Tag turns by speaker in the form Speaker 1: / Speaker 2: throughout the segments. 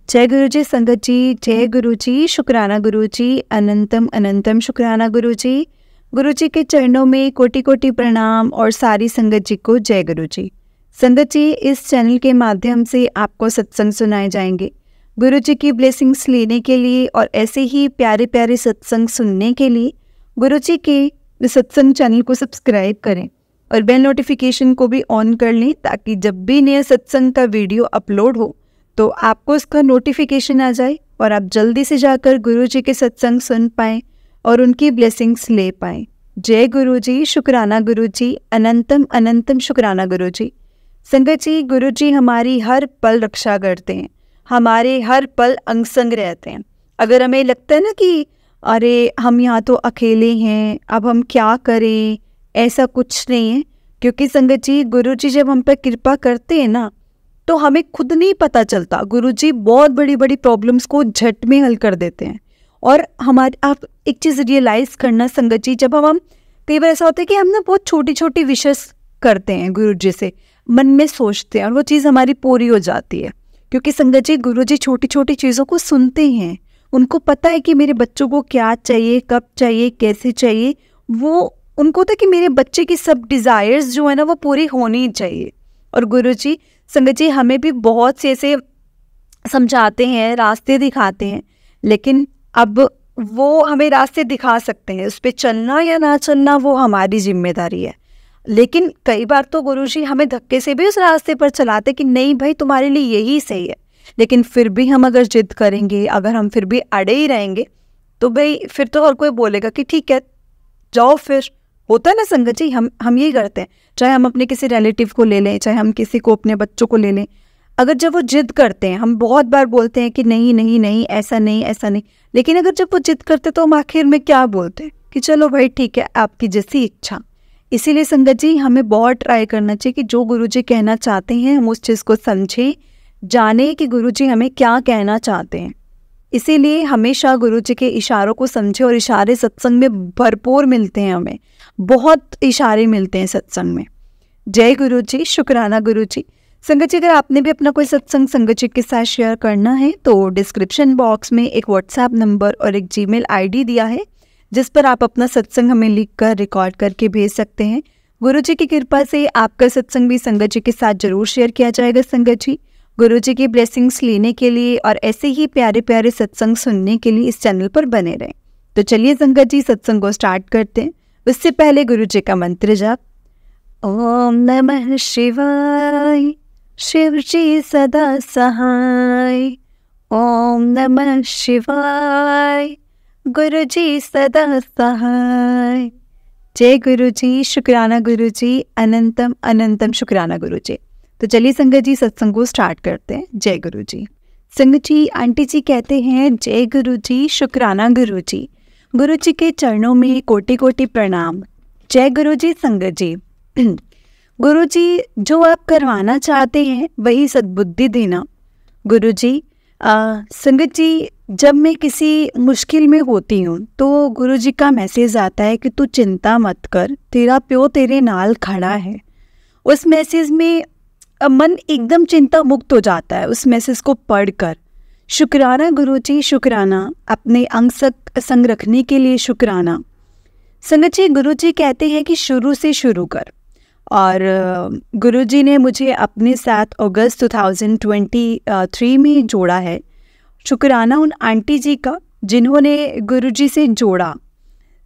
Speaker 1: जय गुरु जी, संगत जी, जय गुरु जी, शुक्राना गुरु जी, अनंतम अनंतम शुक्राना गुरु जी। गुरु जी के चरणों में कोटि कोटि प्रणाम और सारी संगत जी को जय गुरु जी। संगत जी, इस चैनल के माध्यम से आपको सत्संग सुनाए जाएंगे। गुरु जी की ब्लेसिंग्स लेने के लिए और ऐसे ही प्यारे प्यारे सत्संग सुनने के लिए गुरु जी के सत्संग चैनल को सब्सक्राइब करें और बेल नोटिफिकेशन को भी ऑन कर लें, ताकि जब भी नया सत्संग का वीडियो अपलोड हो तो आपको उसका नोटिफिकेशन आ जाए और आप जल्दी से जाकर गुरु जी के सत्संग सुन पाएँ और उनकी ब्लेसिंग्स ले पाएँ। जय गुरु जी, शुक्राना गुरु जी, अनंतम अनंतम शुक्राना गुरु जी। संगत जी, गुरु जी हमारी हर पल रक्षा करते हैं, हमारे हर पल अंग संग रहते हैं। अगर हमें लगता है ना कि अरे हम यहाँ तो अकेले हैं, अब हम क्या करें, ऐसा कुछ नहीं है। क्योंकि संगत जी, गुरु जी जब हम पर कृपा करते हैं ना, तो हमें खुद नहीं पता चलता। गुरु जी बहुत बड़ी बड़ी प्रॉब्लम्स को झट में हल कर देते हैं। और हमारे आप एक चीज़ रियलाइज़ करना संगत जी, जब हम कई बार ऐसा होता है कि हम ना बहुत छोटी छोटी विशेष करते हैं गुरु जी से, मन में सोचते हैं और वो चीज़ हमारी पूरी हो जाती है। क्योंकि संगत जी, गुरु जी छोटी छोटी चीज़ों को सुनते हैं, उनको पता है कि मेरे बच्चों को क्या चाहिए, कब चाहिए, कैसे चाहिए। वो उनको होता है कि मेरे बच्चे की सब डिज़ायर्स जो है ना वो पूरी होनी चाहिए। और गुरु जी संगत जी हमें भी बहुत से ऐसे समझाते हैं, रास्ते दिखाते हैं, लेकिन अब वो हमें रास्ते दिखा सकते हैं, उस पर चलना या ना चलना वो हमारी जिम्मेदारी है। लेकिन कई बार तो गुरुजी हमें धक्के से भी उस रास्ते पर चलाते कि नहीं भाई तुम्हारे लिए यही सही है। लेकिन फिर भी हम अगर जिद करेंगे, अगर हम फिर भी अड़े ही रहेंगे, तो भाई फिर तो हर कोई बोलेगा कि ठीक है जाओ। फिर होता है ना संगत जी, हम यही करते हैं। चाहे हम अपने किसी रिलेटिव को ले लें, चाहे हम किसी को अपने बच्चों को ले लें, अगर जब वो जिद करते हैं, हम बहुत बार बोलते हैं कि नहीं नहीं नहीं ऐसा नहीं ऐसा नहीं, लेकिन अगर जब वो जिद करते तो हम आखिर में क्या बोलते हैं कि चलो भाई ठीक है आपकी जैसी इच्छा। इसीलिए संगत जी हमें बहुत ट्राई करना चाहिए कि जो गुरुजी कहना चाहते हैं हम उस चीज़ को समझें, जाने कि गुरुजी हमें क्या कहना चाहते हैं। इसीलिए हमेशा गुरुजी के इशारों को समझें, और इशारे सत्संग में भरपूर मिलते हैं, हमें बहुत इशारे मिलते हैं सत्संग में। जय गुरु जी, शुक्राना गुरु जी। संगत जी, अगर आपने भी अपना कोई सत्संग संगत जी के साथ शेयर करना है तो डिस्क्रिप्शन बॉक्स में एक व्हाट्सएप नंबर और एक जीमेल आईडी दिया है, जिस पर आप अपना सत्संग हमें लिखकर रिकॉर्ड करके भेज सकते हैं। गुरु जी की कृपा से आपका सत्संग भी संगत जी के साथ जरूर शेयर किया जाएगा। संगत जी, गुरु जी की ब्लेसिंग्स लेने के लिए और ऐसे ही प्यारे प्यारे सत्संग सुनने के लिए इस चैनल पर बने रहें। तो चलिए संगत जी सत्संग को स्टार्ट करते हैं। उससे पहले गुरु जी का मंत्र जाप। ओम नमः शिवाय, शिव जी सदा सहाय। ओम नमः शिवाय, गुरु जी सदा सहाय। जय गुरु जी, शुक्राना गुरु जी, अनंतम अनंतम शुक्राना गुरु जी। तो चलिए संगत जी सत्संग को स्टार्ट करते हैं। जय गुरु जी। संगत जी, आंटी जी कहते हैं जय गुरु जी, शुक्राना गुरु जी। गुरु जी के चरणों में कोटि कोटि प्रणाम। जय गुरु जी। संगत जी, गुरु जी जो आप करवाना चाहते हैं वही सद्बुद्धि देना। गुरु जी संगत जी, जब मैं किसी मुश्किल में होती हूँ तो गुरु जी का मैसेज आता है कि तू चिंता मत कर, तेरा प्यो तेरे नाल खड़ा है। उस मैसेज में मन एकदम चिंता मुक्त हो जाता है उस मैसेज को पढ़कर। शुक्राना गुरु जी, शुक्राना। अपने अंग संग रखने के लिए शुक्राना। संगत जी, गुरु जी कहते हैं कि शुरू से शुरू कर। और गुरु जी ने मुझे अपने साथ अगस्त 2023 में जोड़ा है। शुक्राना उन आंटी जी का जिन्होंने गुरु जी से जोड़ा।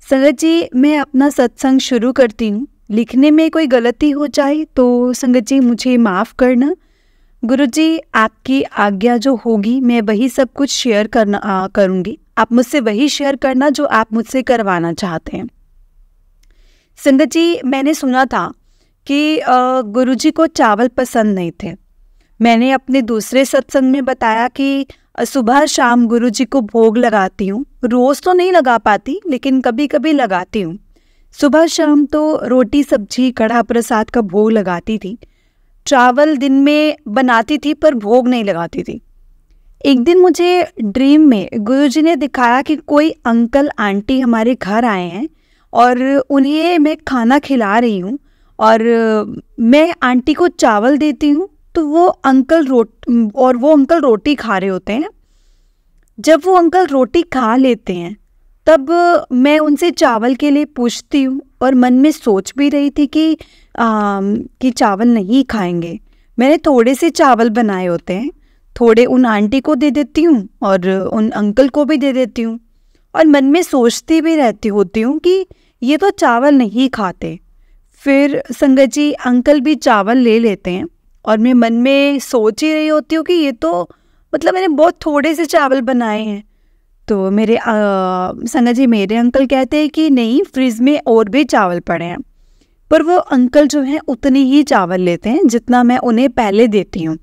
Speaker 1: संगत जी, मैं अपना सत्संग शुरू करती हूँ, लिखने में कोई गलती हो जाए तो संगत जी मुझे माफ़ करना। गुरु जी आपकी आज्ञा जो होगी मैं वही सब कुछ शेयर करूँगी। आप मुझसे वही शेयर करना जो आप मुझसे करवाना चाहते हैं। संगत जी, मैंने सुना था कि गुरुजी को चावल पसंद नहीं थे। मैंने अपने दूसरे सत्संग में बताया कि सुबह शाम गुरुजी को भोग लगाती हूँ। रोज़ तो नहीं लगा पाती, लेकिन कभी कभी लगाती हूँ। सुबह शाम तो रोटी सब्जी कढ़ा प्रसाद का भोग लगाती थी। चावल दिन में बनाती थी पर भोग नहीं लगाती थी। एक दिन मुझे ड्रीम में गुरुजी ने दिखाया कि कोई अंकल आंटी हमारे घर आए हैं और उन्हें मैं खाना खिला रही हूँ, और मैं आंटी को चावल देती हूँ तो वो अंकल रोटी खा रहे होते हैं। जब वो अंकल रोटी खा लेते हैं तब मैं उनसे चावल के लिए पूछती हूँ और मन में सोच भी रही थी कि चावल नहीं खाएंगे। मैंने थोड़े से चावल बनाए होते हैं, थोड़े उन आंटी को दे देती हूँ और उन अंकल को भी दे देती हूँ, और मन में सोचती भी रहती होती हूँ कि ये तो चावल नहीं खाते। फिर संगत जी अंकल भी चावल ले लेते हैं और मैं मन में सोच ही रही होती हूँ कि ये तो मतलब मैंने बहुत थोड़े से चावल बनाए हैं। तो मेरे संगत जी मेरे अंकल कहते हैं कि नहीं, फ्रिज में और भी चावल पड़े हैं। पर वो अंकल जो हैं उतने ही चावल लेते हैं जितना मैं उन्हें पहले देती हूँ।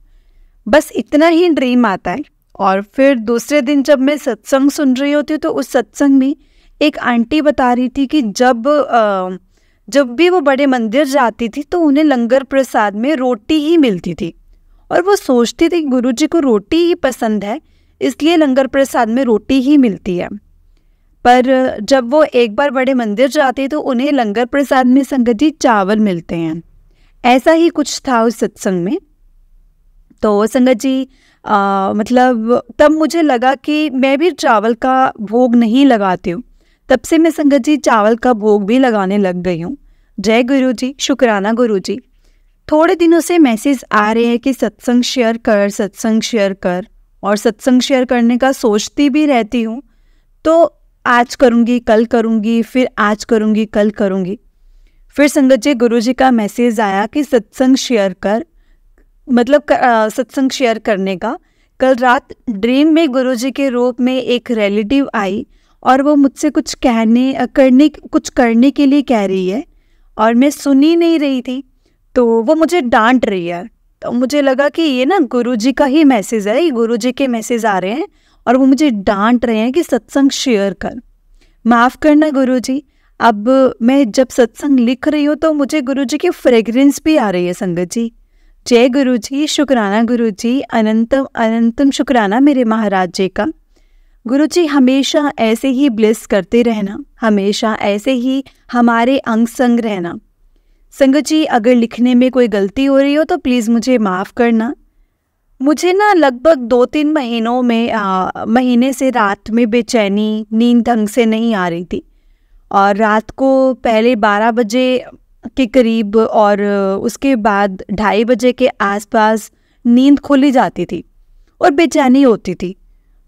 Speaker 1: बस इतना ही ड्रीम आता है। और फिर दूसरे दिन जब मैं सत्संग सुन रही होती हूँ तो उस सत्संग में एक आंटी बता रही थी कि जब भी वो बड़े मंदिर जाती थी तो उन्हें लंगर प्रसाद में रोटी ही मिलती थी, और वो सोचती थी गुरुजी को रोटी ही पसंद है इसलिए लंगर प्रसाद में रोटी ही मिलती है। पर जब वो एक बार बड़े मंदिर जाते तो उन्हें लंगर प्रसाद में संगत जी चावल मिलते हैं। ऐसा ही कुछ था उस सत्संग में। तो संगत जी मतलब तब मुझे लगा कि मैं भी चावल का भोग नहीं लगाती हूँ। तब से मैं संगत जी चावल का भोग भी लगाने लग गई हूँ। जय गुरु जी, शुक्राना गुरु जी। थोड़े दिनों से मैसेज आ रहे हैं कि सत्संग शेयर कर, और सत्संग शेयर करने का सोचती भी रहती हूँ। तो आज करूँगी, कल करूँगी, फिर आज करूँगी, कल करूँगी। फिर संगत जी गुरुजी का मैसेज आया कि सत्संग शेयर कर, मतलब सत्संग शेयर करने का। कल रात ड्रीम में गुरुजी के रूप में एक रिलेटिव आई और वो मुझसे कुछ करने के लिए कह रही है और मैं सुन ही नहीं रही थी। तो वो मुझे डांट रही है। तो मुझे लगा कि ये ना गुरुजी का ही मैसेज है, ये गुरुजी के मैसेज आ रहे हैं और वो मुझे डांट रहे हैं कि सत्संग शेयर कर। माफ़ करना गुरुजी, अब मैं जब सत्संग लिख रही हूँ तो मुझे गुरुजी की फ्रेग्रेंस भी आ रही है संगत जी। जय गुरुजी, शुक्राना गुरुजी, अनंतम अनंतम शुक्राना मेरे महाराज जी का। गुरुजी हमेशा ऐसे ही ब्लेस करते रहना, हमेशा ऐसे ही हमारे अंग संग रहना। संगत जी अगर लिखने में कोई गलती हो रही हो तो प्लीज़ मुझे माफ़ करना। मुझे ना लगभग 2-3 महीने से रात में बेचैनी, नींद ढंग से नहीं आ रही थी, और रात को पहले 12 बजे के करीब और उसके बाद 2:30 बजे के आसपास नींद खुली जाती थी और बेचैनी होती थी।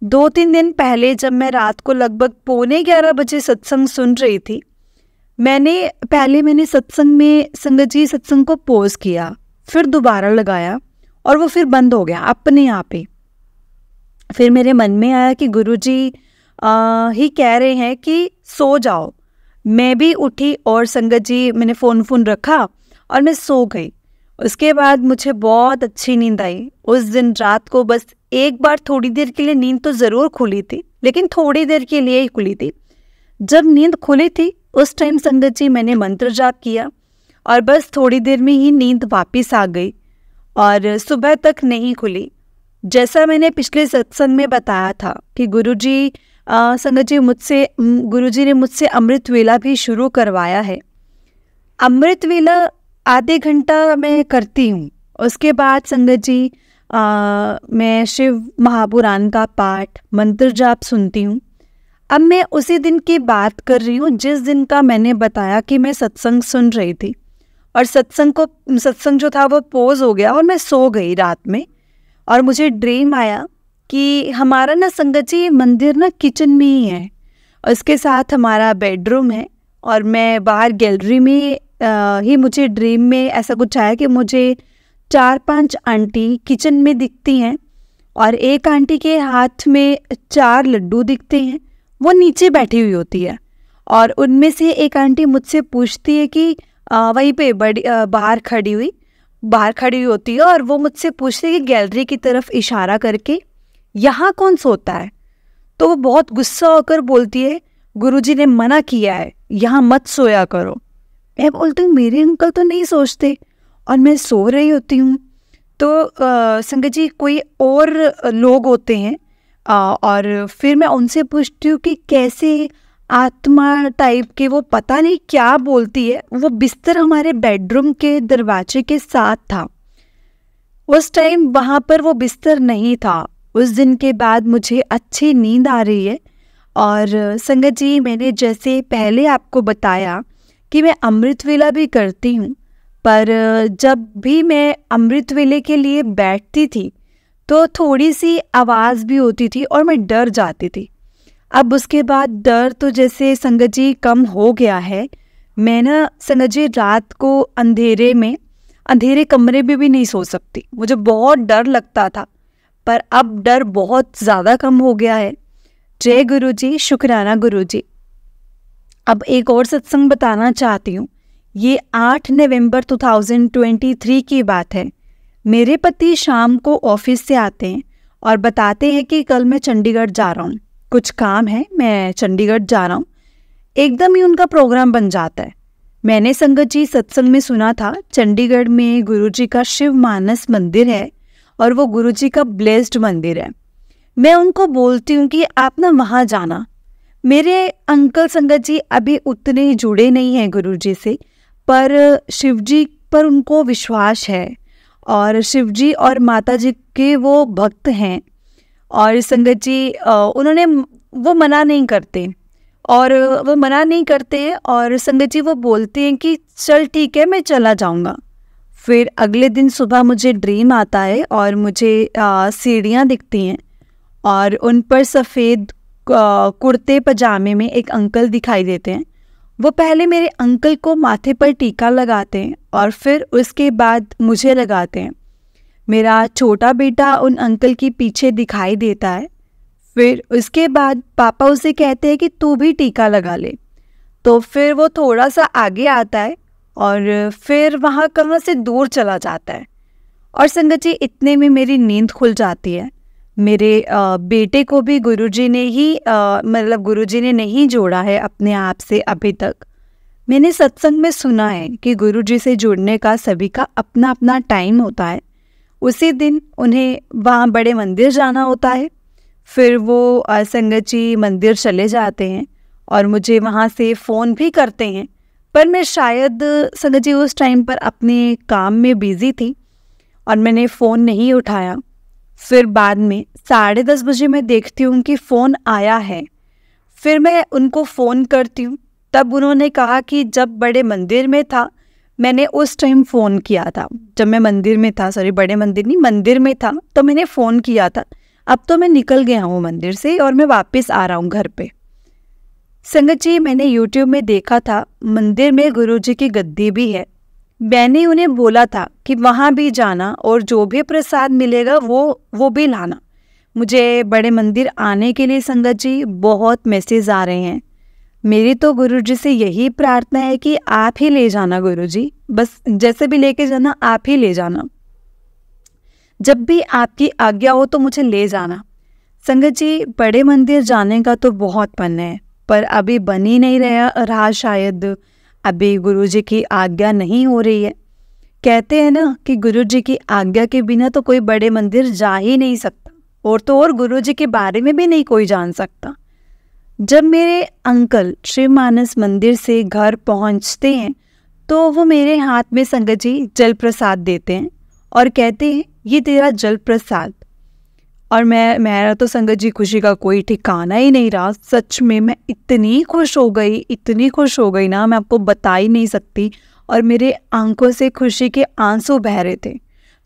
Speaker 1: 2-3 दिन पहले जब मैं रात को लगभग 11:15 बजे सत्संग सुन रही थी, मैंने सत्संग में संगत जी सत्संग को पॉज किया, फिर दोबारा लगाया और वो फिर बंद हो गया अपने आप ही। फिर मेरे मन में आया कि गुरुजी ही कह रहे हैं कि सो जाओ। मैं भी उठी और संगत जी मैंने फ़ोन रखा और मैं सो गई। उसके बाद मुझे बहुत अच्छी नींद आई। उस दिन रात को बस एक बार थोड़ी देर के लिए नींद तो ज़रूर खुली थी, लेकिन थोड़ी देर के लिए ही खुली थी। जब नींद खुली थी उस टाइम संगत जी मैंने मंत्र जाप किया और बस थोड़ी देर में ही नींद वापस आ गई और सुबह तक नहीं खुली। जैसा मैंने पिछले सत्संग में बताया था कि गुरुजी ने मुझसे अमृत वेला भी शुरू करवाया है। अमृत वेला आधे घंटा मैं करती हूँ। उसके बाद संगत जी मैं शिव महापुराण का पाठ, मंत्र जाप सुनती हूँ। अब मैं उसी दिन की बात कर रही हूँ जिस दिन का मैंने बताया कि मैं सत्संग सुन रही थी और सत्संग जो था वो पॉज हो गया और मैं सो गई रात में। और मुझे ड्रीम आया कि हमारा ना संगत जी मंदिर ना किचन में ही है, उसके साथ हमारा बेडरूम है और मैं बाहर गैलरी में ही मुझे ड्रीम में ऐसा कुछ आया कि मुझे 4-5 आंटी किचन में दिखती हैं और एक आंटी के हाथ में 4 लड्डू दिखते हैं, वो नीचे बैठी हुई होती है और उनमें से एक आंटी मुझसे पूछती है कि वहीं पे बाहर खड़ी हुई होती है और वो मुझसे पूछती है कि गैलरी की तरफ इशारा करके यहाँ कौन सोता है। तो वो बहुत गुस्सा होकर बोलती है गुरुजी ने मना किया है, यहाँ मत सोया करो। मैं बोलती हूँ मेरे अंकल तो नहीं सोचते और मैं सो रही होती हूँ। तो संगत जी कोई और लोग होते हैं और फिर मैं उनसे पूछती हूँ कि कैसे आत्मा टाइप के, वो पता नहीं क्या बोलती है। वो बिस्तर हमारे बेडरूम के दरवाजे के साथ था। उस टाइम वहाँ पर वो बिस्तर नहीं था। उस दिन के बाद मुझे अच्छी नींद आ रही है। और संगत जी, मैंने जैसे पहले आपको बताया कि मैं अमृत वेला भी करती हूँ, पर जब भी मैं अमृत वेले के लिए बैठती थी तो थोड़ी सी आवाज़ भी होती थी और मैं डर जाती थी। अब उसके बाद डर तो जैसे संगत जी कम हो गया है। मैं ना संगत जी रात को अंधेरे में, अंधेरे कमरे में भी नहीं सो सकती, मुझे बहुत डर लगता था, पर अब डर बहुत ज़्यादा कम हो गया है। जय गुरु जी, शुक्राना गुरु जी। अब एक और सत्संग बताना चाहती हूँ। ये 8 नवंबर 2023 की बात है। मेरे पति शाम को ऑफिस से आते हैं और बताते हैं कि कल मैं चंडीगढ़ जा रहा हूँ, कुछ काम है, मैं चंडीगढ़ जा रहा हूँ। एकदम ही उनका प्रोग्राम बन जाता है। मैंने संगत जी सत्संग में सुना था चंडीगढ़ में गुरुजी का शिव मानस मंदिर है और वो गुरुजी का ब्लेस्ड मंदिर है। मैं उनको बोलती हूँ कि आप ना वहाँ जाना। मेरे अंकल संगत जी अभी उतने जुड़े नहीं हैं गुरुजी से, पर शिवजी पर उनको विश्वास है और शिवजी और माता जी के वो भक्त हैं। और संगत जी वो मना नहीं करते और संगत जी वो बोलते हैं कि चल ठीक है, मैं चला जाऊंगा। फिर अगले दिन सुबह मुझे ड्रीम आता है और मुझे सीढ़ियाँ दिखती हैं और उन पर सफ़ेद कुर्ते पजामे में एक अंकल दिखाई देते हैं। वो पहले मेरे अंकल को माथे पर टीका लगाते हैं और फिर उसके बाद मुझे लगाते हैं। मेरा छोटा बेटा उन अंकल के पीछे दिखाई देता है। फिर उसके बाद पापा उसे कहते हैं कि तू भी टीका लगा ले। तो फिर वो थोड़ा सा आगे आता है और फिर वहाँ कहाँ से दूर चला जाता है। और संगत जी इतने में मेरी नींद खुल जाती है। मेरे बेटे को भी गुरुजी ने नहीं जोड़ा है अपने आप से अभी तक। मैंने सत्संग में सुना है कि गुरुजी से जुड़ने का सभी का अपना अपना टाइम होता है। उसी दिन उन्हें वहाँ बड़े मंदिर जाना होता है। फिर वो संगत जी मंदिर चले जाते हैं और मुझे वहाँ से फ़ोन भी करते हैं, पर मैं शायद संगत जी उस टाइम पर अपने काम में बिज़ी थी और मैंने फ़ोन नहीं उठाया। फिर बाद में 10:30 बजे मैं देखती हूँ कि फ़ोन आया है। फिर मैं उनको फ़ोन करती हूँ, तब उन्होंने कहा कि जब बड़े मंदिर में था मैंने उस टाइम फ़ोन किया था। जब मैं मंदिर में था, सॉरी बड़े मंदिर नहीं, मंदिर में था तो मैंने फ़ोन किया था। अब तो मैं निकल गया हूँ मंदिर से और मैं वापस आ रहा हूँ घर पे। संगत जी मैंने यूट्यूब में देखा था मंदिर में गुरुजी की गद्दी भी है। मैंने उन्हें बोला था कि वहाँ भी जाना और जो भी प्रसाद मिलेगा वो भी लाना। मुझे बड़े मंदिर आने के लिए संगत जी बहुत मैसेज आ रहे हैं। मेरी तो गुरुजी से यही प्रार्थना है कि आप ही ले जाना गुरुजी, बस जैसे भी लेके जाना आप ही ले जाना। जब भी आपकी आज्ञा हो तो मुझे ले जाना। संगत जी बड़े मंदिर जाने का तो बहुत मन है, पर अभी बन ही नहीं रहा शायद अभी गुरुजी की आज्ञा नहीं हो रही है। कहते हैं ना कि गुरुजी की आज्ञा के बिना तो कोई बड़े मंदिर जा ही नहीं सकता, और तो और गुरुजी के बारे में भी नहीं कोई जान सकता। जब मेरे अंकल शिव मानस मंदिर से घर पहुंचते हैं तो वो मेरे हाथ में संगत जी जल प्रसाद देते हैं और कहते हैं ये तेरा जल प्रसाद। और मेरा तो संगत जी खुशी का कोई ठिकाना ही नहीं रहा। सच में मैं इतनी खुश हो गई ना, मैं आपको बता ही नहीं सकती। और मेरे आंखों से खुशी के आंसू बह रहे थे।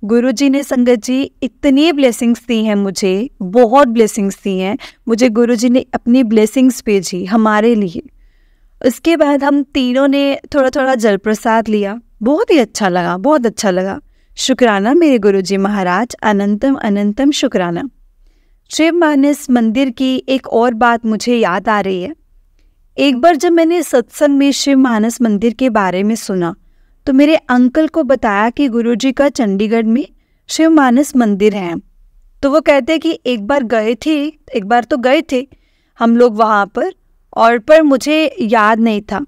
Speaker 1: गुरुजी ने संगत जी इतनी ब्लेसिंग्स दी हैं मुझे, बहुत ब्लेसिंग्स दी हैं मुझे। गुरुजी ने अपनी ब्लेसिंग्स भेजी हमारे लिए। उसके बाद हम तीनों ने थोड़ा थोड़ा जल प्रसाद लिया। बहुत ही अच्छा लगा, बहुत अच्छा लगा। शुक्राना मेरे गुरुजी महाराज, अनंतम अनंतम शुक्राना। शिव मानस मंदिर की एक और बात मुझे याद आ रही है। एक बार जब मैंने सत्संग में शिव मानस मंदिर के बारे में सुना तो मेरे अंकल को बताया कि गुरुजी का चंडीगढ़ में शिव मानस मंदिर है। तो वो कहते कि एक बार तो गए थे हम लोग वहाँ पर, और पर मुझे याद नहीं था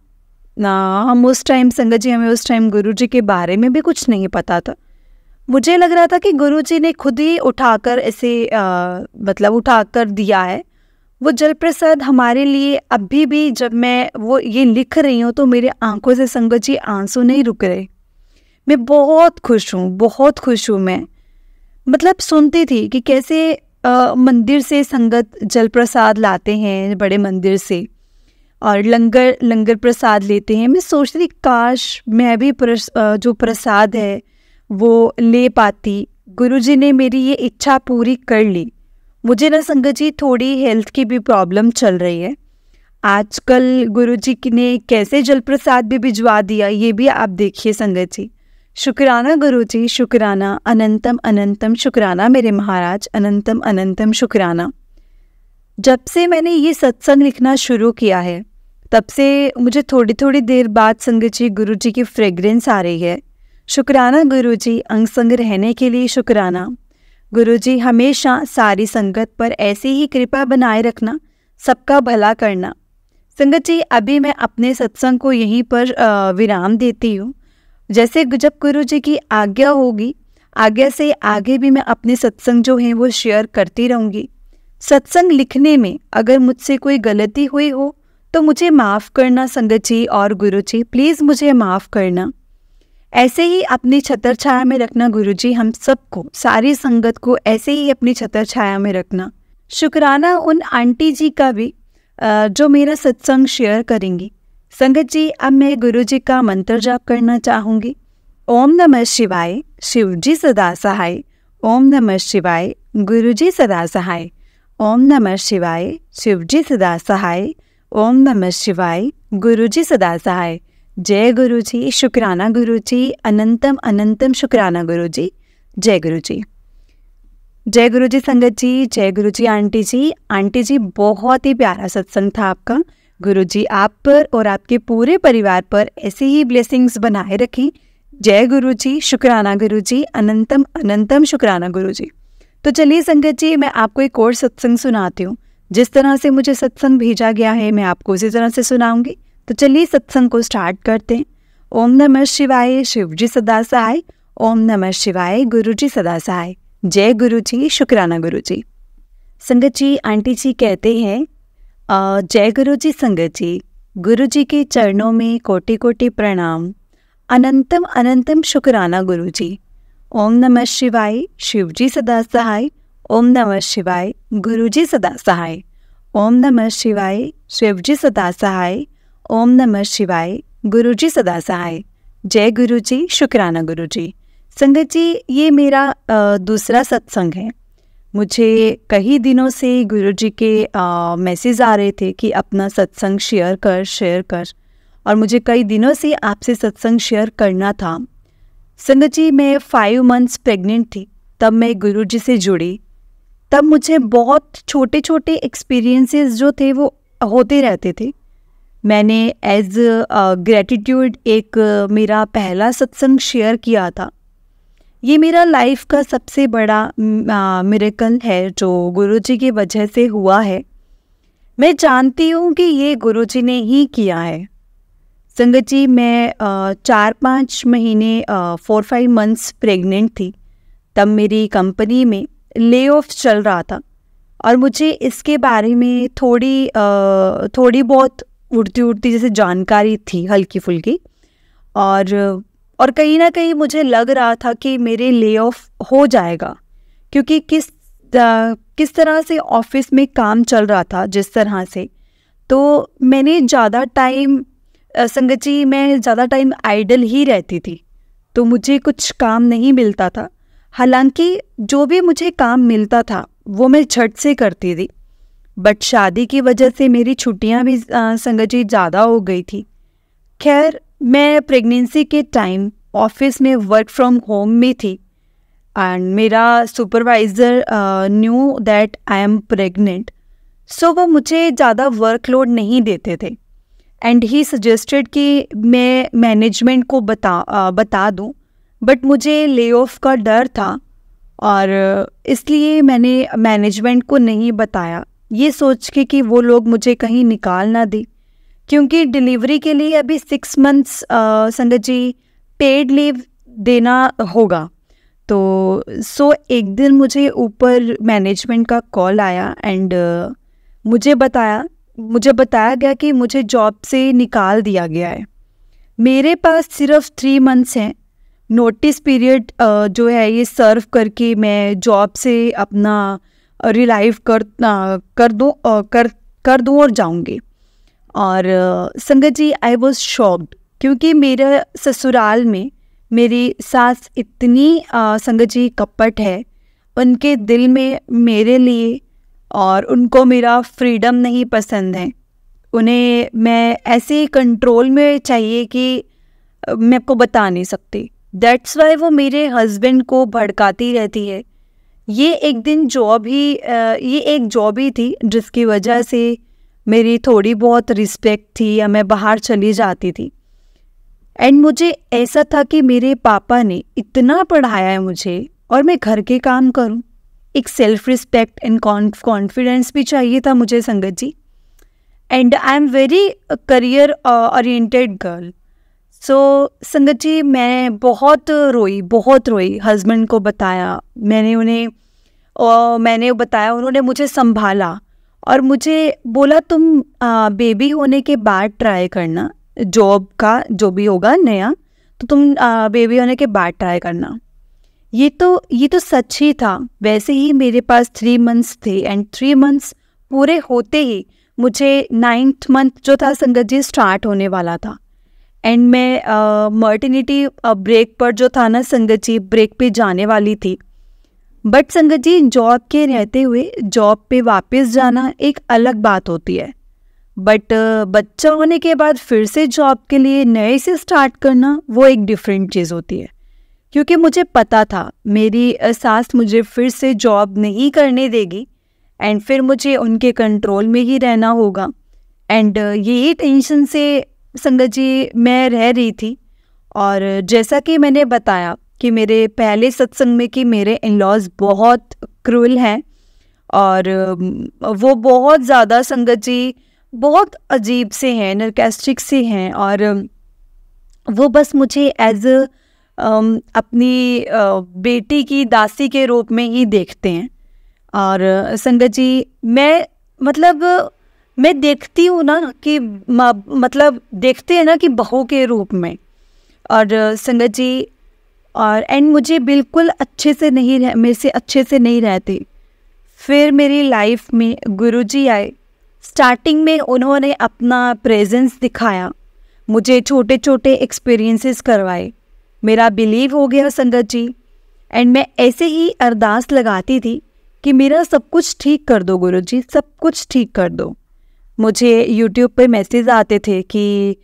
Speaker 1: ना। हम उस टाइम संगत जी, हमें उस टाइम गुरुजी के बारे में भी कुछ नहीं पता था। मुझे लग रहा था कि गुरुजी ने खुद ही उठाकर उठाकर दिया है वो जल प्रसाद हमारे लिए। अभी भी जब मैं वो ये लिख रही हूँ तो मेरे आंखों से संगत जी आंसू नहीं रुक रहे। मैं बहुत खुश हूँ मैं। मतलब सुनती थी कि कैसे मंदिर से संगत जल प्रसाद लाते हैं बड़े मंदिर से, और लंगर प्रसाद लेते हैं। मैं सोचती थी काश मैं भी जो प्रसाद है वो ले पाती। गुरुजी ने मेरी ये इच्छा पूरी कर ली। मुझे ना संगत जी थोड़ी हेल्थ की भी प्रॉब्लम चल रही है। आजकल गुरुजी ने कैसे जल प्रसाद भी भिजवा दिया, ये भी आप देखिए संगत जी। शुक्राना गुरुजी, शुक्राना, अनंतम अनंतम शुक्राना मेरे महाराज, अनंतम अनंतम शुक्राना। जब से मैंने ये सत्संग लिखना शुरू किया है तब से मुझे थोड़ी थोड़ी देर बाद संगत जी गुरुजी की फ्रेग्रेंस आ रही है। शुक्राना गुरुजी, अंग संग रहने के लिए शुक्राना। गुरुजी हमेशा सारी संगत पर ऐसी ही कृपा बनाए रखना, सबका भला करना। संगत जी अभी मैं अपने सत्संग को यहीं पर विराम देती हूँ। जैसे जब गुरुजी की आज्ञा होगी, आज्ञा से आगे भी मैं अपने सत्संग जो हैं वो शेयर करती रहूँगी। सत्संग लिखने में अगर मुझसे कोई गलती हुई हो तो मुझे माफ़ करना संगत जी, और गुरुजी प्लीज़ मुझे माफ़ करना। ऐसे ही अपनी छतर छाया में रखना गुरुजी, हम सबको, सारी संगत को ऐसे ही अपनी छतर छाया में रखना। शुक्राना उन आंटी जी का भी जो मेरा सत्संग शेयर करेंगी। संगत जी अब मैं गुरुजी का मंत्र जाप करना चाहूँगी। ओम नमः शिवाय, शिव जी सदा सहाय। ओम नमः शिवाय, गुरुजी सदा सहाय। ओम नमः शिवाय, शिव जी सदा सहाय। ओम नमः शिवाय, गुरुजी सदा सहाय। जय गुरुजी, शुक्राना गुरुजी, अनंतम अनंतम शुक्राना गुरुजी। जय गुरुजी। जय गुरुजी संगत जी, जय गुरुजी आंटी जी। आंटी जी बहुत ही प्यारा सत्संग था आपका। गुरुजी आप पर और आपके पूरे परिवार पर ऐसे ही ब्लेसिंग्स बनाए रखें। जय गुरुजी, शुक्राना गुरुजी, अनंतम अनंतम शुक्राना गुरुजी। तो चलिए संगत जी मैं आपको एक और सत्संग सुनाती हूँ। जिस तरह से मुझे सत्संग भेजा गया है मैं आपको उसी तरह से सुनाऊंगी। तो चलिए सत्संग को स्टार्ट करते हैं। ओम नमः शिवाय, शिव जी सदा सहाय। ओम नमः शिवाय, गुरु जी सदा सहाय। जय गुरु जी, शुक्राना गुरु जी। संगत जी आंटी जी कहते हैं जय गुरु जी संगत जी, गुरु जी के चरणों में कोटि कोटि प्रणाम, अनंतम अनंतम शुक्राना गुरु जी। ओम नमः शिवाय, शिव जी सदा सहाय। ओम नमः शिवाय, गुरु जी सदा सहाय। ओम नमः शिवाय, शिव जी सदा सहाय। ओम नमः शिवाय, गुरु जी सदा सहाय। जय गुरु जी, शुक्राना गुरु जी। संगत जी ये मेरा दूसरा सत्संग है। मुझे कई दिनों से गुरु जी के मैसेज आ रहे थे कि अपना सत्संग शेयर कर, और मुझे कई दिनों से आपसे सत्संग शेयर करना था। संगत जी मैं 5 मंथ्स प्रेग्नेंट थी तब मैं गुरु जी से जुड़ी। तब मुझे बहुत छोटे छोटे एक्सपीरियंसेस जो थे वो होते रहते थे। मैंने एज ग्रेटिट्यूड एक मेरा पहला सत्संग शेयर किया था। ये मेरा लाइफ का सबसे बड़ा मिरेकल है जो गुरुजी की वजह से हुआ है। मैं जानती हूँ कि ये गुरुजी ने ही किया है। संगत जी मैं 4-5 महीने 4-5 मंथ्स प्रेग्नेंट थी तब मेरी कंपनी में ले ऑफ चल रहा था, और मुझे इसके बारे में थोड़ी बहुत उड़ती जैसे जानकारी थी हल्की फुल्की, और कहीं ना कहीं मुझे लग रहा था कि मेरे ले ऑफ हो जाएगा, क्योंकि किस तरह से ऑफिस में काम चल रहा था जिस तरह से, तो मैंने ज़्यादा टाइम संगत जी मैं ज़्यादा टाइम आइडल ही रहती थी, तो मुझे कुछ काम नहीं मिलता था। हालांकि जो भी मुझे काम मिलता था वो मैं झट से करती थी, बट शादी की वजह से मेरी छुट्टियां भी संगत जी ज़्यादा हो गई थी। खैर मैं प्रेगनेंसी के टाइम ऑफिस में वर्क फ्रॉम होम में थी, एंड मेरा supervisor knew that I am pregnant, so वो मुझे ज़्यादा वर्कलोड नहीं देते थे, एंड ही सजेस्टेड कि मैं मैनेजमेंट को बता दूं, बट मुझे ले ऑफ का डर था और इसलिए मैंने मैनेजमेंट को नहीं बताया, ये सोच के कि वो लोग मुझे कहीं निकाल ना दे, क्योंकि डिलीवरी के लिए अभी 6 मंथ्स संगत जी पेड लीव देना होगा। तो एक दिन मुझे ऊपर मैनेजमेंट का कॉल आया एंड मुझे बताया गया कि मुझे जॉब से निकाल दिया गया है। मेरे पास सिर्फ 3 मंथ्स हैं, नोटिस पीरियड जो है ये सर्व करके मैं जॉब से अपना रिलाइव कर दूँ और जाऊँगी। और संगत जी, आई वॉज शॉक्ड, क्योंकि मेरे ससुराल में मेरी सास इतनी संगत जी कपट है। उनके दिल में मेरे लिए और उनको मेरा फ्रीडम नहीं पसंद है। उन्हें मैं ऐसे कंट्रोल में चाहिए कि मैं आपको बता नहीं सकती। दैट्स वाई वो मेरे हस्बैंड को भड़काती रहती है। ये एक जॉब ही थी जिसकी वजह से मेरी थोड़ी बहुत रिस्पेक्ट थी या मैं बाहर चली जाती थी। एंड मुझे ऐसा था कि मेरे पापा ने इतना पढ़ाया है मुझे और मैं घर के काम करूं। एक सेल्फ रिस्पेक्ट एंड कॉन्फिडेंस भी चाहिए था मुझे Sangat ji. And I am very career oriented girl. So Sangat ji, मैं बहुत रोई। हस्बैंड को बताया, मैंने बताया, उन्होंने मुझे संभाला और मुझे बोला तुम बेबी होने के बाद ट्राई करना, जॉब का जो भी होगा नया, तो तुम बेबी होने के बाद ट्राई करना। ये तो सच ही था। वैसे ही मेरे पास 3 मंथ्स थे एंड 3 मंथ्स पूरे होते ही मुझे 9th मंथ जो था संगत जी स्टार्ट होने वाला था। एंड मैं मर्टिनिटी ब्रेक पर जो था ना संगत जी, ब्रेक पे जाने वाली थी। बट संगत जी, जॉब के रहते हुए जॉब पे वापस जाना एक अलग बात होती है। बट बच्चा होने के बाद फिर से जॉब के लिए नए से स्टार्ट करना वो एक डिफरेंट चीज़ होती है। क्योंकि मुझे पता था मेरी सास मुझे फिर से जॉब नहीं करने देगी एंड फिर मुझे उनके कंट्रोल में ही रहना होगा। एंड यही टेंशन से संगत जी मैं रह रही थी। और जैसा कि मैंने बताया कि मेरे पहले सत्संग में कि मेरे इन-लॉज बहुत क्रूअल हैं और वो बहुत ज़्यादा संगत जी बहुत अजीब से हैं, नरकास्टिक से हैं और वो बस मुझे एज अपनी बेटी की दासी के रूप में ही देखते हैं। और संगत जी, मैं देखती हूँ ना कि मतलब देखते हैं ना कि बहू के रूप में। और संगत जी, और एंड मुझे बिल्कुल मेरे से अच्छे से नहीं रहते। फिर मेरी लाइफ में गुरुजी आए। स्टार्टिंग में उन्होंने अपना प्रेजेंस दिखाया, मुझे छोटे छोटे एक्सपीरियंसेस करवाए, मेरा बिलीव हो गया संगत जी। एंड मैं ऐसे ही अरदास लगाती थी कि मेरा सब कुछ ठीक कर दो गुरुजी, सब कुछ ठीक कर दो। मुझे यूट्यूब पे मैसेज आते थे कि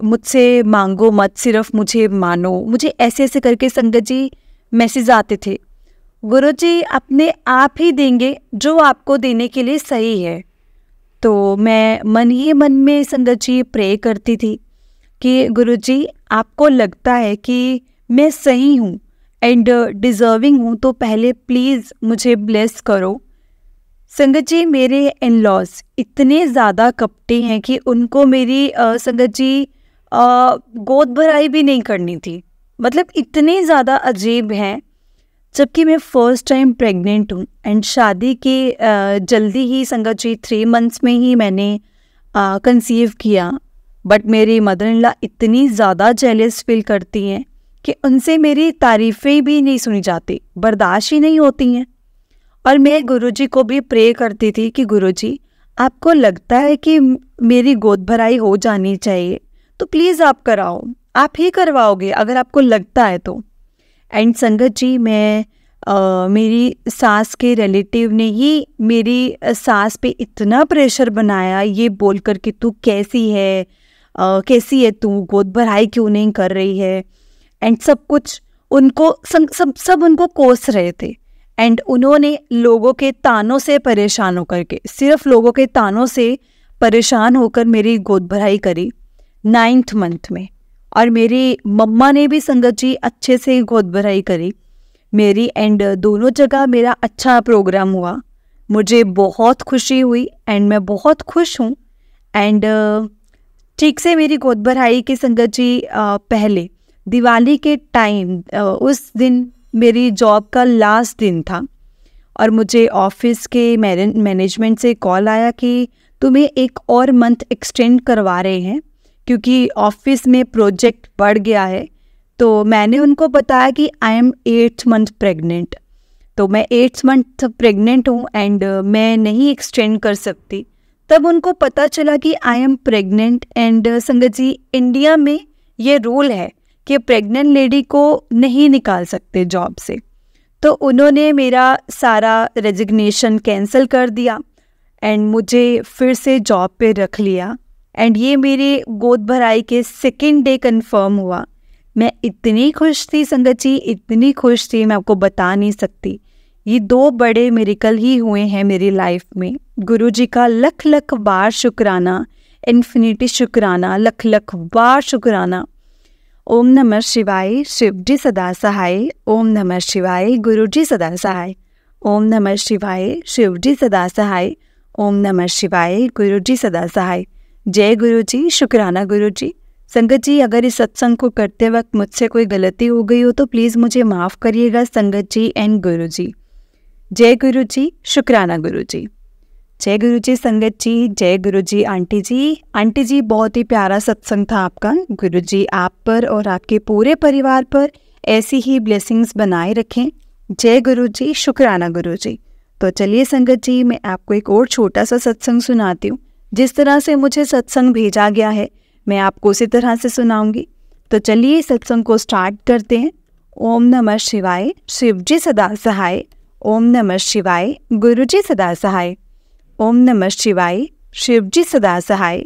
Speaker 1: मुझसे मांगो मत, सिर्फ मुझे मानो। मुझे ऐसे ऐसे करके संगत जी मैसेज आते थे। गुरुजी अपने आप ही देंगे जो आपको देने के लिए सही है। तो मैं मन ही मन में संगत जी प्रे करती थी कि गुरुजी, आपको लगता है कि मैं सही हूँ एंड डिज़र्विंग हूँ तो पहले प्लीज़ मुझे ब्लेस करो। संगत जी, मेरे इन-लॉज इतने ज़्यादा कपटी हैं कि उनको मेरी संगत जी गोद भराई भी नहीं करनी थी। मतलब इतने ज़्यादा अजीब हैं। जबकि मैं फर्स्ट टाइम प्रेग्नेंट हूँ एंड शादी के जल्दी ही संगत जी 3 मंथ्स में ही मैंने कंसीव किया। बट मेरी मदर इन लॉ इतनी ज़्यादा जेलस फील करती हैं कि उनसे मेरी तारीफ़ें भी नहीं सुनी जाती, बर्दाश्त ही नहीं होती हैं। और मैं गुरुजी को भी प्रे करती थी कि गुरुजी, आपको लगता है कि मेरी गोद भराई हो जानी चाहिए तो प्लीज़ आप कराओ, आप ही करवाओगे अगर आपको लगता है तो। एंड संगत जी, मेरी सास के रिलेटिव ने ही मेरी सास पे इतना प्रेशर बनाया, ये बोल कर कि तू कैसी है तू, गोद भराई क्यों नहीं कर रही है। एंड सब कुछ उनको सब उनको कोस रहे थे। एंड उन्होंने लोगों के तानों से परेशान होकर के, सिर्फ लोगों के तानों से परेशान होकर मेरी गोद भराई करी 9th मंथ में। और मेरी मम्मा ने भी संगत जी अच्छे से गोद भराई करी मेरी। एंड दोनों जगह मेरा अच्छा प्रोग्राम हुआ, मुझे बहुत खुशी हुई एंड मैं बहुत खुश हूँ। एंड ठीक से मेरी गोद भराई की संगत जी पहले दिवाली के टाइम, उस दिन मेरी जॉब का लास्ट दिन था और मुझे ऑफिस के मैनेजमेंट से कॉल आया कि तुम्हें एक और मंथ एक्सटेंड करवा रहे हैं क्योंकि ऑफिस में प्रोजेक्ट बढ़ गया है। तो मैंने उनको बताया कि I am 8th month pregnant, तो मैं 8th मंथ प्रेग्नेंट हूँ एंड मैं नहीं एक्सटेंड कर सकती। तब उनको पता चला कि आई एम प्रेग्नेंट एंड संगत जी इंडिया में ये रूल है कि प्रेग्नेंट लेडी को नहीं निकाल सकते जॉब से। तो उन्होंने मेरा सारा रेजिग्नेशन कैंसिल कर दिया एंड मुझे फिर से जॉब पे रख लिया एंड ये मेरे गोद भराई के 2nd डे कंफर्म हुआ। मैं इतनी खुश थी संगत जी, इतनी खुश थी, मैं आपको बता नहीं सकती। ये 2 बड़े मिरेकल ही हुए हैं मेरी लाइफ में। गुरु जी का लख लख बार शुक्राना, इन्फिनिटी शुक्राना, लख लख बार शुक्राना। ओम नमः शिवाय, शिव जी सदा सहाय। ओम नमः शिवाय, गुरु जी सदा सहाय। ओम नमः शिवाय, शिव जी सदा सहाय। ओम नमः शिवाय, गुरु जी सदा सहाय। जय गुरु जी, शुक्राना गुरु जी। संगत जी, अगर इस सत्संग को करते वक्त मुझसे कोई गलती हो गई हो तो प्लीज़ मुझे माफ़ करिएगा संगत जी एंड गुरु जी। जय गुरु जी, शुक्राना गुरु जी। जय गुरु जी संगत जी, जय गुरु जी आंटी जी। आंटी जी, बहुत ही प्यारा सत्संग था आपका। गुरु जी आप पर और आपके पूरे परिवार पर ऐसी ही ब्लेसिंग्स बनाए रखें। जय गुरु जी, शुक्राना गुरु जी। तो चलिए संगत जी, मैं आपको एक और छोटा सा सत्संग सुनाती हूँ। जिस तरह से मुझे सत्संग भेजा गया है मैं आपको उसी तरह से सुनाऊंगी। तो चलिए सत्संग को स्टार्ट करते हैं। ओम नमः शिवाय, शिव जी सदा सहाय। ओम नमः शिवाय, गुरु जी सदा सहाय। ओम नमः शिवाय, शिव जी सदा सहाय।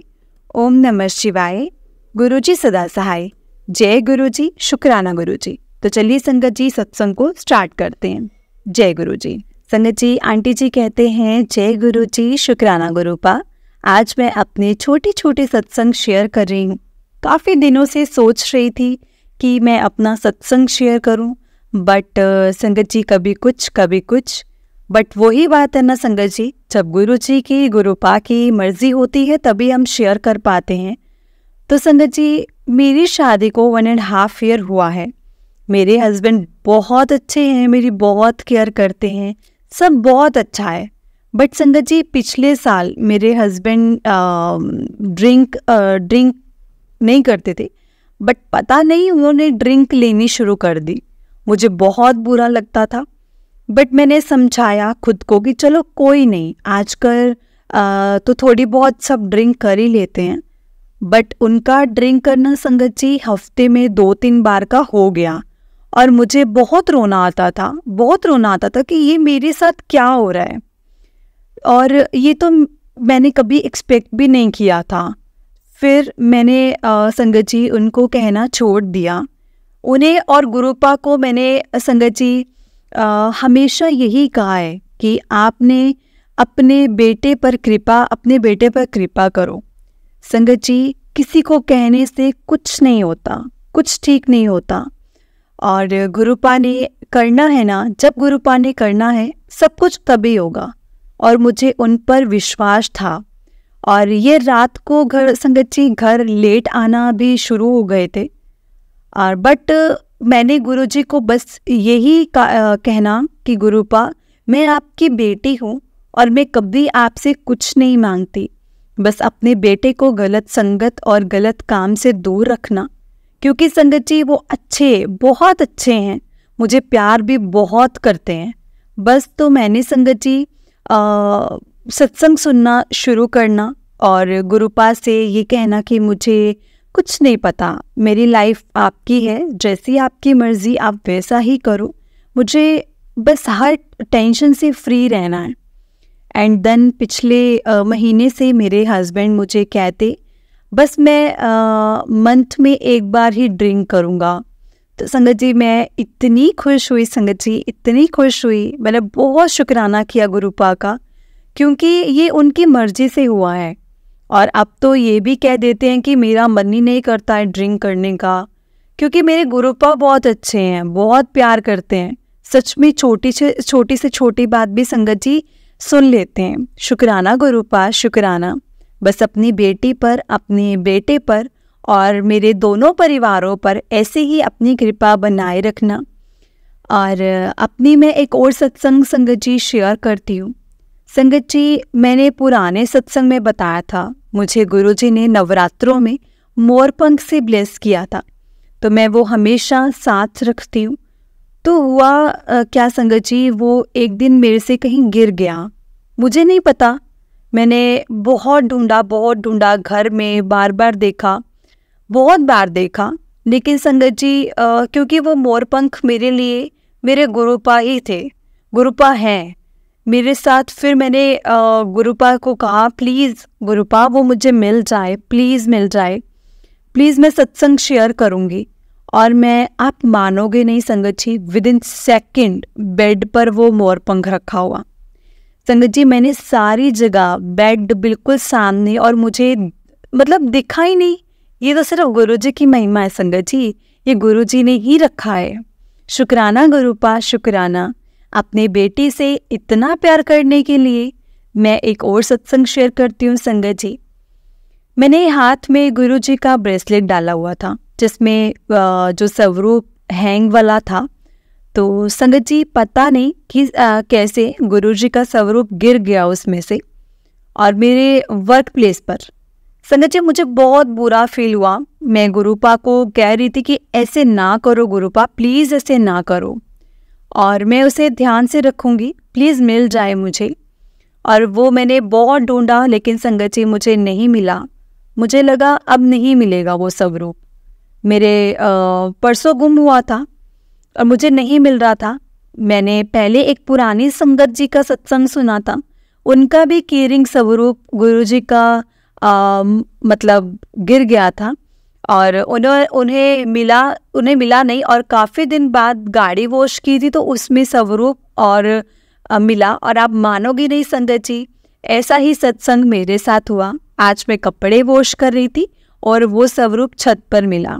Speaker 1: ओम नमः शिवाय, गुरु जी सदा सहाय। जय गुरु जी, शुक्राना गुरु जी। तो चलिए संगत जी सत्संग को स्टार्ट करते हैं। जय गुरु जी। संगत जी, आंटी जी कहते हैं जय गुरु जी, शुक्राना गुरुपा। आज मैं अपने छोटे छोटे सत्संग शेयर कर रही हूँ। काफ़ी दिनों से सोच रही थी कि मैं अपना सत्संग शेयर करूँ, बट संगत जी कभी कुछ। बट वही बात है ना संगत जी, जब गुरु जी की, गुरुपा की मर्जी होती है तभी हम शेयर कर पाते हैं। तो संगत जी, मेरी शादी को 1.5 ईयर हुआ है। मेरे हस्बैंड बहुत अच्छे हैं, मेरी बहुत केयर करते हैं, सब बहुत अच्छा है। बट संगत जी, पिछले साल मेरे हस्बैंड ड्रिंक नहीं करते थे, बट पता नहीं उन्होंने ड्रिंक लेनी शुरू कर दी। मुझे बहुत बुरा लगता था, बट मैंने समझाया खुद को कि चलो कोई नहीं, आजकल तो थोड़ी बहुत सब ड्रिंक कर ही लेते हैं। बट उनका ड्रिंक करना संगत जी हफ्ते में 2-3 बार का हो गया और मुझे बहुत रोना आता था कि ये मेरे साथ क्या हो रहा है। और ये तो मैंने कभी एक्सपेक्ट भी नहीं किया था। फिर मैंने संगत जी उनको कहना छोड़ दिया। उन्हें और गुरुपा को मैंने संगत जी हमेशा यही कहा है कि आपने अपने बेटे पर कृपा करो। संगत जी, किसी को कहने से कुछ नहीं होता, कुछ ठीक नहीं होता। और गुरुपा ने करना है ना, जब गुरुपा ने करना है सब कुछ तभी होगा। और मुझे उन पर विश्वास था। और ये रात को संगत जी घर लेट आना भी शुरू हो गए थे। और बट मैंने गुरुजी को बस यही कहना कि गुरुपा, मैं आपकी बेटी हूँ और मैं कभी आपसे कुछ नहीं मांगती, बस अपने बेटे को गलत संगत और गलत काम से दूर रखना। क्योंकि संगत जी वो बहुत अच्छे हैं, मुझे प्यार भी बहुत करते हैं। बस तो मैंने संगत जी सत्संग सुनना शुरू करना और गुरुपा से ये कहना कि मुझे कुछ नहीं पता, मेरी लाइफ आपकी है, जैसी आपकी मर्ज़ी आप वैसा ही करो, मुझे बस हर टेंशन से फ्री रहना है। एंड देन पिछले महीने से मेरे हस्बैंड मुझे कहते बस मैं मंथ में 1 बार ही ड्रिंक करूँगा। तो संगत जी मैं इतनी खुश हुई, संगत जी इतनी खुश हुई, मैंने बहुत शुक्राना किया गुरुपा का, क्योंकि ये उनकी मर्जी से हुआ है। और अब तो ये भी कह देते हैं कि मेरा मन ही नहीं करता है ड्रिंक करने का, क्योंकि मेरे गुरुपा बहुत अच्छे हैं, बहुत प्यार करते हैं। सच में छोटी से छोटी बात भी संगत जी सुन लेते हैं। शुक्राना गुरुपा, शुक्राना। बस अपनी बेटी पर, अपने बेटे पर और मेरे दोनों परिवारों पर ऐसे ही अपनी कृपा बनाए रखना। और अपनी मैं एक और सत्संग संगत जी शेयर करती हूँ। संगत जी मैंने पुराने सत्संग में बताया था, मुझे गुरुजी ने नवरात्रों में मोरपंख से ब्लेस किया था। तो मैं वो हमेशा साथ रखती हूँ। तो हुआ क्या संगत जी, वो एक दिन मेरे से कहीं गिर गया, मुझे नहीं पता। मैंने बहुत ढूंढा घर में, बार बार देखा, बहुत बार देखा, लेकिन संगत जी क्योंकि वो मोरपंख मेरे लिए मेरे गुरुपा ही थे, गुरुपा हैं मेरे साथ। फिर मैंने गुरुपा को कहा, प्लीज़ गुरुपा वो मुझे मिल जाए, प्लीज़ मिल जाए, प्लीज़ मैं सत्संग शेयर करूँगी। और मैं, आप मानोगे नहीं संगत जी, विदिन सेकंड बेड पर वो मोरपंख रखा हुआ। संगत जी मैंने सारी जगह, बेड बिल्कुल सामने, और मुझे मतलब दिखा ही नहीं। ये तो सिर्फ गुरुजी की महिमा है संगत जी, ये गुरुजी ने ही रखा है। शुक्राना गुरुपा, शुक्राना अपने बेटी से इतना प्यार करने के लिए। मैं एक और सत्संग शेयर करती हूँ संगत जी। मैंने हाथ में गुरुजी का ब्रेसलेट डाला हुआ था, जिसमें जो स्वरूप हैंग वाला था। तो संगत जी पता नहीं कि कैसे गुरुजी का स्वरूप गिर गया उसमें से, और मेरे वर्क प्लेस पर। संगत जी मुझे बहुत बुरा फील हुआ। मैं गुरुपा को कह रही थी कि ऐसे ना करो गुरुपा, प्लीज़ ऐसे ना करो, और मैं उसे ध्यान से रखूँगी, प्लीज़ मिल जाए मुझे। और वो मैंने बहुत ढूंढा, लेकिन संगत जी मुझे नहीं मिला। मुझे लगा अब नहीं मिलेगा वो स्वरूप। मेरे परसों गुम हुआ था और मुझे नहीं मिल रहा था। मैंने पहले एक पुरानी संगत जी का सत्संग सुना था, उनका भी केयरिंग स्वरूप गुरुजी का मतलब गिर गया था, और उन्हें मिला नहीं। और काफ़ी दिन बाद गाड़ी वॉश की थी तो उसमें स्वरूप और मिला। और आप मानोगे नहीं संगत जी, ऐसा ही सत्संग मेरे साथ हुआ। आज मैं कपड़े वॉश कर रही थी और वो स्वरूप छत पर मिला।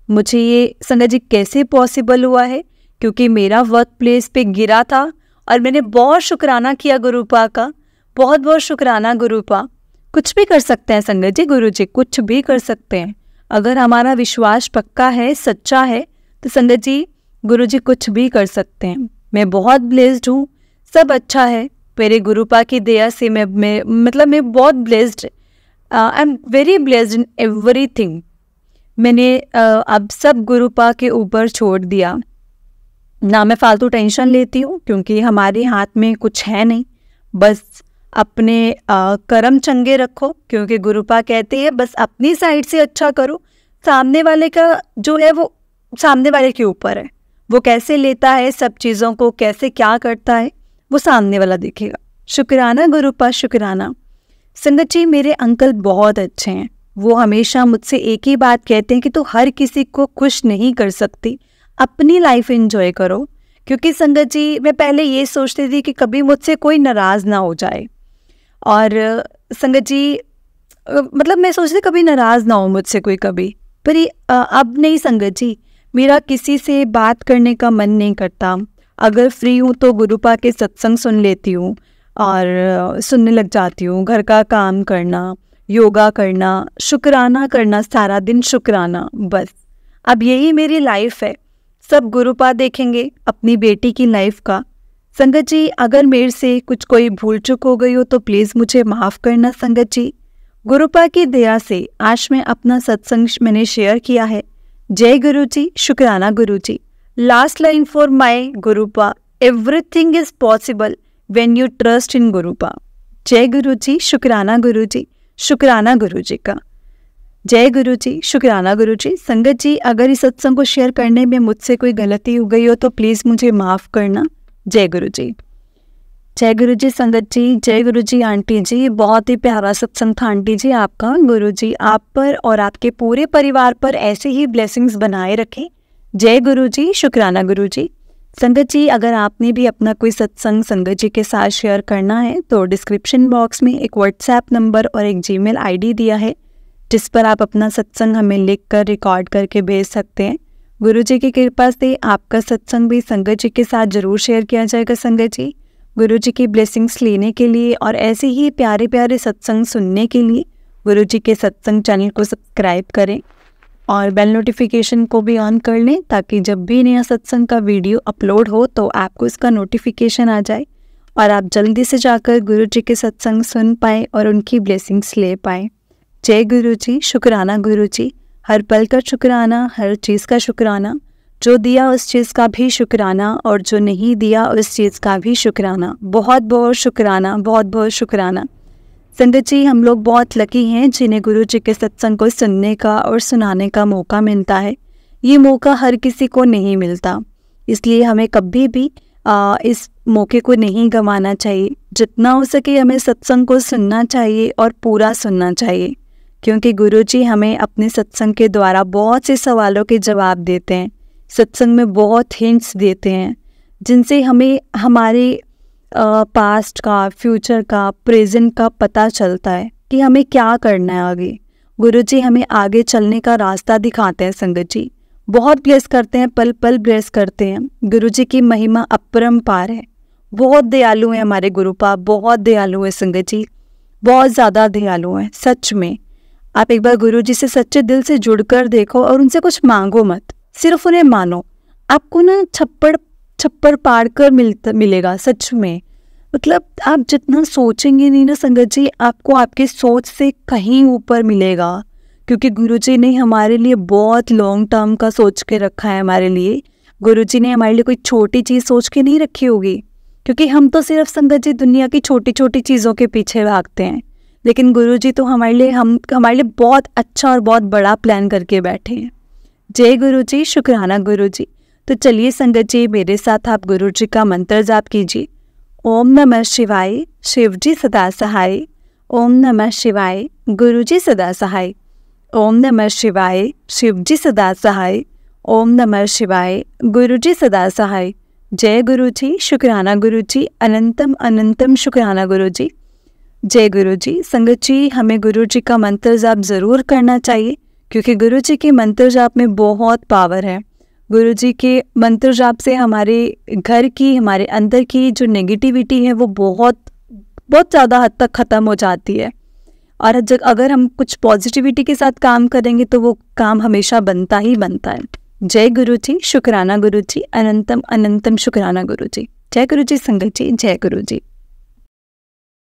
Speaker 1: मुझे ये संगत जी कैसे पॉसिबल हुआ है, क्योंकि मेरा वर्क प्लेस पे गिरा था, और मैंने बहुत शुक्राना किया गुरुपा का, बहुत बहुत शुक्राना गुरुपा। कुछ भी कर सकते हैं संगत जी, गुरु जी कुछ भी कर सकते हैं। अगर हमारा विश्वास पक्का है, सच्चा है, तो संगत जी गुरु जी कुछ भी कर सकते हैं। मैं बहुत ब्लेस्ड हूँ, सब अच्छा है मेरे गुरुपा की दया से। मैं बहुत blessed, I am very blessed in everything. मैंने अब सब गुरुपा के ऊपर छोड़ दिया, ना मैं फालतू टेंशन लेती हूँ, क्योंकि हमारे हाथ में कुछ है नहीं। बस अपने कर्म चंगे रखो, क्योंकि गुरुपा कहते हैं बस अपनी साइड से अच्छा करो, सामने वाले का जो है वो सामने वाले के ऊपर है, वो कैसे लेता है सब चीज़ों को, कैसे क्या करता है, वो सामने वाला देखेगा। शुक्राना गुरुपा, शुक्राना। संगत जी मेरे अंकल बहुत अच्छे हैं, वो हमेशा मुझसे एक ही बात कहते हैं कि तू हर किसी को खुश नहीं कर सकती, अपनी लाइफ एंजॉय करो। क्योंकि संगत जी मैं पहले ये सोचती थी कि कभी मुझसे कोई नाराज़ ना हो जाए, और संगत जी मतलब मैं सोचती कभी नाराज़ ना हो मुझसे कोई कभी, पर अब नहीं संगत जी, मेरा किसी से बात करने का मन नहीं करता। अगर फ्री हूँ तो गुरुपा के सत्संग सुन लेती हूँ और सुनने लग जाती हूँ। घर का काम करना, योगा करना, शुक्राना करना, सारा दिन शुक्राना, बस अब यही मेरी लाइफ है। सब गुरुपा देखेंगे अपनी बेटी की लाइफ का। संगत जी अगर मेरे से कुछ कोई भूल चूक हो गई हो तो प्लीज़ मुझे माफ़ करना संगत जी। गुरुपा की दया से आज मैं अपना सत्संग मैंने शेयर किया है। जय गुरु जी, शुक्राना Guru ji. Last line for my Gurupa, everything is possible when you trust in Gurupa. जय गुरु जी, शुक्राना गुरु जी, शुक्राना गुरु जी का। जय गुरु जी, शुक्राना गुरु जी। संगत जी अगर इस सत्संग को शेयर करने में मुझसे कोई गलती हो गई हो तो प्लीज़ मुझे माफ़ करना। जय गुरु जी। जय गुरु जी संगत जी, जय गुरु जी आंटी जी। बहुत ही प्यारा सत्संग था आंटी जी आपका। गुरु जी आप पर और आपके पूरे परिवार पर ऐसे ही ब्लेसिंग्स बनाए रखें। जय गुरु जी, शुक्राना गुरु जी। संगत जी अगर आपने भी अपना कोई सत्संग संगत जी के साथ शेयर करना है तो डिस्क्रिप्शन बॉक्स में एक व्हाट्सएप नंबर और एक जीमेल आईडी दिया है, जिस पर आप अपना सत्संग हमें लिख कर रिकॉर्ड करके भेज सकते हैं। गुरु जी की कृपा से आपका सत्संग भी संगत जी के साथ जरूर शेयर किया जाएगा। संगत जी गुरु जी की ब्लेसिंग्स लेने के लिए और ऐसे ही प्यारे प्यारे सत्संग सुनने के लिए गुरु जी के सत्संग चैनल को सब्सक्राइब करें और बेल नोटिफिकेशन को भी ऑन कर लें, ताकि जब भी नया सत्संग का वीडियो अपलोड हो तो आपको इसका नोटिफिकेशन आ जाए और आप जल्दी से जाकर गुरु जी के सत्संग सुन पाएँ और उनकी ब्लेसिंग्स ले पाएँ। जय गुरु जी, शुक्राना गुरु जी। हर पल का शुक्राना, हर चीज़ का शुक्राना, जो दिया उस चीज़ का भी शुक्राना और जो नहीं दिया उस चीज़ का भी शुक्राना। बहुत बहुत शुक्राना, बहुत बहुत शुक्राना। संगत जी, हम लोग बहुत लकी हैं जिन्हें गुरु जी के सत्संग को सुनने का और सुनाने का मौका मिलता है। ये मौका हर किसी को नहीं मिलता, इसलिए हमें कभी भी इस मौके को नहीं गंवाना चाहिए। जितना हो सके हमें सत्संग को सुनना चाहिए और पूरा सुनना चाहिए, क्योंकि गुरु जी हमें अपने सत्संग के द्वारा बहुत से सवालों के जवाब देते हैं। सत्संग में बहुत हिंट्स देते हैं जिनसे हमें हमारे पास्ट का, फ्यूचर का, प्रेजेंट का पता चलता है कि हमें क्या करना है आगे। गुरु जी हमें आगे चलने का रास्ता दिखाते हैं। संगत जी बहुत ब्लेस करते हैं, पल पल ब्लेस करते हैं। गुरु जी की महिमा अपरंपार है। बहुत दयालु हैं हमारे गुरुपा, बहुत दयालु है संगत जी, बहुत ज़्यादा दयालु हैं सच में। आप एक बार गुरु जी से सच्चे दिल से जुड़कर देखो और उनसे कुछ मांगो मत, सिर्फ उन्हें मानो। आपको ना छप्पर पार कर मिलेगा सच में। मतलब आप जितना सोचेंगे नहीं ना संगत जी, आपको आपके सोच से कहीं ऊपर मिलेगा, क्योंकि गुरुजी ने हमारे लिए बहुत लॉन्ग टर्म का सोच के रखा है। हमारे लिए गुरुजी ने हमारे लिए कोई छोटी चीज़ सोच के नहीं रखी होगी, क्योंकि हम तो सिर्फ संगत जी दुनिया की छोटी छोटी चीज़ों के पीछे भागते हैं, लेकिन गुरुजी तो हमारे लिए बहुत अच्छा और बहुत बड़ा प्लान करके बैठे हैं। जय गुरु जी, शुक्राना गुरु जी। तो चलिए संगत जी, मेरे साथ आप गुरु जी का मंत्र जाप कीजिए। ओम नमः शिवाय, शिव जी सदा सहाय। ओम नमः शिवाय, गुरु जी सदा सहाय। ओम नमः शिवाय, शिव जी सदा सहाय। ओम नमः शिवाय, गुरु जी सदा सहाय। जय गुरु जी, शुक्राना गुरु जी, अनंतम अनंतम शुक्राना गुरु जी। जय गुरु जी। संगत जी, हमें गुरु जी का मंत्र जाप ज़रूर करना चाहिए, क्योंकि गुरु जी के मंत्र जाप में बहुत पावर है। गुरु जी के मंत्र जाप से हमारे घर की, हमारे अंदर की जो नेगेटिविटी है वो बहुत ज़्यादा हद तक ख़त्म हो जाती है। और अगर हम कुछ पॉजिटिविटी के साथ काम करेंगे तो वो काम हमेशा बनता ही बनता है। जय गुरु जी, शुक्राना गुरु जी, अनंतम अनंतम शुक्राना गुरु जी। जय गुरु जी संगत जी, जय गुरु जी।